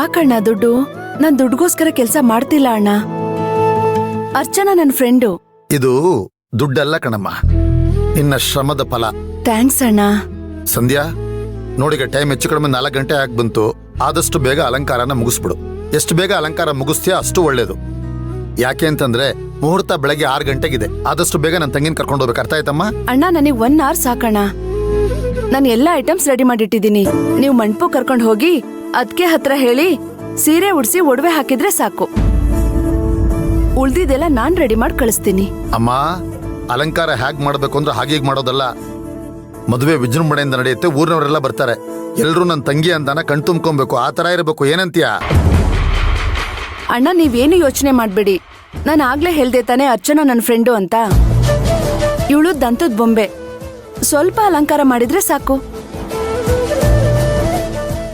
ಯಾಕಣ್ಣ ದುಡ್ಡು? ನಾನ್ ದುಡ್ಗೋಸ್ಕರ ಕೆಲ್ಸ ಮಾಡ್ತಿಲ್ಲ ಅಣ್ಣ. ಅರ್ಚನಾ ನನ್ ಫ್ರೆಂಡು. ಇದು ದುಡ್ಡಲ್ಲ ಕಣಮ್ಮ, ನಿನ್ನ ಶ್ರಮದ ಫಲ. ಥ್ಯಾಂಕ್ಸ್ ಅಣ್ಣ. ಸಂಧ್ಯಾ, ನೋಡಿಗ ಟೈಮ್ ಹೆಚ್ಚು ಕಡಿಮೆ 4 ಗಂಟೆ ಆಗಿ ಬಂತು. ಆದಷ್ಟು ಬೇಗ ಅಲಂಕಾರನ ಮುಗಿಸ್ಬಿಡು. ಎಷ್ಟು ಬೇಗ ಅಲಂಕಾರ ಮುಗಿಸ್ತೀಯ ಅಷ್ಟು ಒಳ್ಳೇದು. ಯಾಕೆ ಅಂತಂದ್ರೆ ಮುಹೂರ್ತ ಬೆಳಗ್ಗೆ 6 ಗಂಟೆಗಿದೆ. ಆದಷ್ಟು ಬೇಗ ನನ್ನ ತಂಗಿನ ಕರ್ಕೊಂಡು ಹೋಗ್ಬೇಕು. ಅರ್ಥ ಆಯ್ತಮ್ಮ? ಅಣ್ಣ, ನನಗ್ 1 hour ಸಾಕಣ್ಣ. ನಾನು ಎಲ್ಲಾ ಐಟಮ್ಸ್ ರೆಡಿ ಮಾಡಿಟ್ಟಿದ್ದೀನಿ. ನೀವು ಮಂಟಪ ಕರ್ಕೊಂಡು ಹೋಗಿ ಅದ್ಕೆ ಹತ್ರ ಹೇಳಿ ಸೀರೆ ಉಡ್ಸಿ ಒಡವೆ ಹಾಕಿದ್ರೆ ಸಾಕು. ಉಳ್ದಿದೆಲ್ಲ ನಾನ್ ರೆಡಿ ಮಾಡಿ ಕಳಿಸ್ತೀನಿ. ಅಮ್ಮ, ಅಲಂಕಾರ ಹ್ಯಾಗ್ ಮಾಡ್ಬೇಕು ಅಂದ್ರೆ ಹಾಗೀಗ್ ಮಾಡೋದಲ್ಲ. ಮದುವೆ ವಿಜೃಂಭಣೆಯಿಂದ ನಡೆಯುತ್ತೆ, ಊರಿನವರೆಲ್ಲ ಬರ್ತಾರೆ. ಎಲ್ರೂ ನನ್ನ ತಂಗಿ ಅಂತಾನ ಕಣ್ ತುಂಬ್ಕೊಬೇಕು. ಆ ತರ ಇರಬೇಕು. ಏನಂತೀಯ? ಅಣ್ಣ, ನೀವೇನು ಯೋಚನೆ ಮಾಡ್ಬೇಡಿ. ನಾನು ಆಗ್ಲೇ ಹೇಳ್ದೆ ತಾನೆ ಅರ್ಚನಾ ನನ್ನ ಫ್ರೆಂಡು ಅಂತ. ಇವಳು ದಂತದ ಬೊಂಬೆ. ಸ್ವಲ್ಪ ಅಲಂಕಾರ ಮಾಡಿದ್ರೆ ಸಾಕು.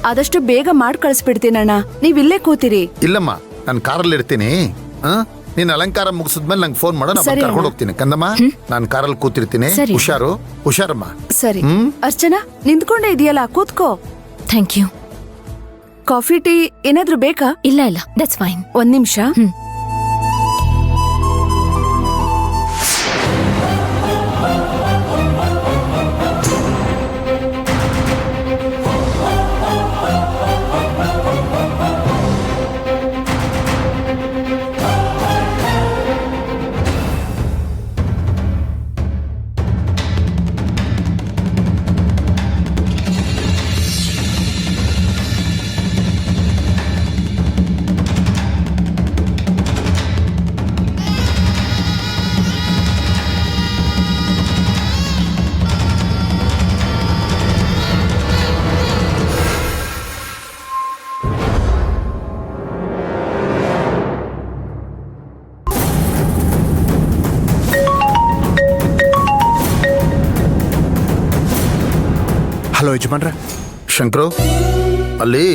ಆದಷ್ಟು ಬೇಗ ಮಾಡಿ ಕಳಿಸ್ಬಿಡ್ತೀನಣ್ಣ. ನೀವಿಲ್ಲೇ ಕೂತಿರಿ. ಇಲ್ಲಮ್ಮ, ನಾನು ಕಾರಲ್ಲಿ ಇರ್ತೀನಿ. ನೀನ್ ಅಲಂಕಾರ ಮುಗಿಸಿದ್ಮೇಲೆ ನಂಗೆ ಫೋನ್ ಮಾಡೋ, ನಾನು ಕರ್ಕೊಂಡು ಹೋಗ್ತೀನಿ. ಕಂದಮ್ಮ, ನಾನು ಕಾರಲ್ಲಿ ಕೂತಿರ್ತೀನಿ. ಹುಷಾರು, ಹುಷಾರಮ್ಮ. ಸರಿ. ಅರ್ಚನಾ, ನಿಂತ್ಕೊಂಡೇ ಇದೆಯಲ್ಲ, ಕೂತ್ಕೋ. Thank you. ಕಾಫಿ ಟೀ ಏನಾದ್ರೂ ಬೇಕಾ? ಇಲ್ಲ ಇಲ್ಲ, ದಟ್ಸ್ ಫೈನ್. 1 ನಿಮಿಷ. ಹಲೋ ಯಜಮಾನ್ರ. ಶಂಕರು, ಅಲ್ಲಿ